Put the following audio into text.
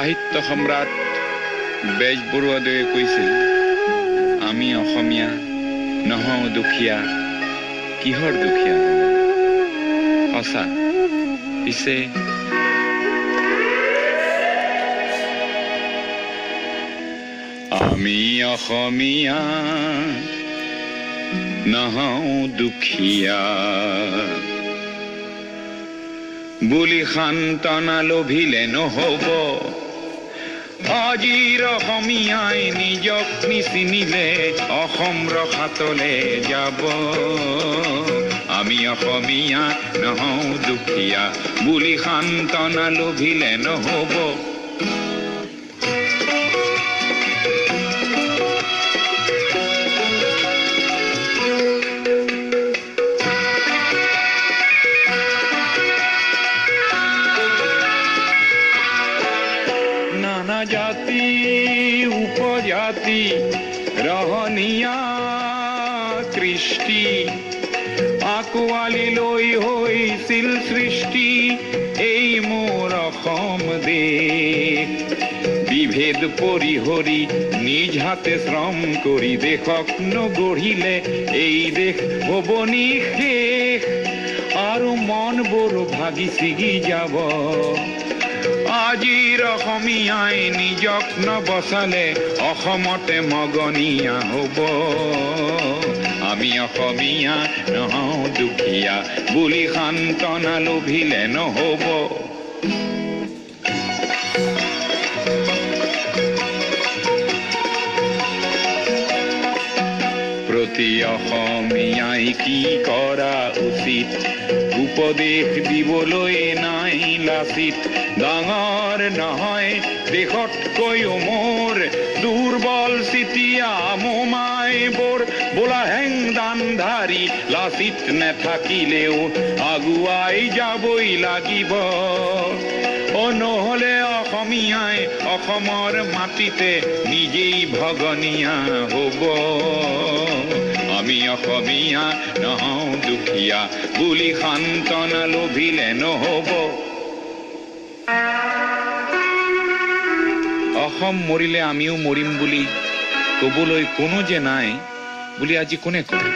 সাহিত্য সম্ৰাট বেজবৰুৱাদেৱে কৈছিল, আমি অসমীয়া নহওঁ দুখীয়া, কিহৰ দুখীয়া? সঁচা। পিছে আমি অসমীয়া নহওঁ দুখীয়া বুলি সান্তনা লভিলে নহব। আজিৰ অসমীয়াই নিজক নিচিনিলে অসম ৰসাতলে যাব। আমি অসমীয়া নহওঁ দুখীয়া বুলি সান্তনা লভিলে নহব। নানা জাতি উপজাতি ৰহনীয়া কৃষ্টি আঁকোৱালি লৈ হৈছিল সৃষ্টি এই মোৰ অসম দেশ। বিভেদ পৰিহৰি নিজ হাতে শ্ৰম কৰি দেশক নগঢ়িলে এই দেশ হ'ব নিশেষ আৰু মনবোৰ ভাগি ছিগি যাব। আজিৰ অসমীয়াই নিজক নবচালে অসমতে মগনীয়া হ'ব। আমি অসমীয়া নহওঁ দুখীয়া বুলি সান্তনা লভিলে নহব। প্ৰতি অসমীয়াই কি কৰা উচিত উপদেশ দিবলৈ নাই লাচিত। ডাঙৰ নহয় দেশতকৈও মোৰ দুৰ্বল চিতিয়া মোমাইবোৰ বোলা হেংদান ধাৰি লাচিত নেথাকিলেও আগুৱাই যাবই লাগিব। নহ'লে অসমীয়াই অসমৰ মাটিতে নিজেই ভগনীয়া হ'ব। আমি অসমীয়া নহওঁ দুখীয়া বুলি সান্তনা লভিলে নহব। অসম মৰিলে আমিও মৰিম বুলি ক'বলৈ কোনো যে নাই বুলি আজি কোনে কয়?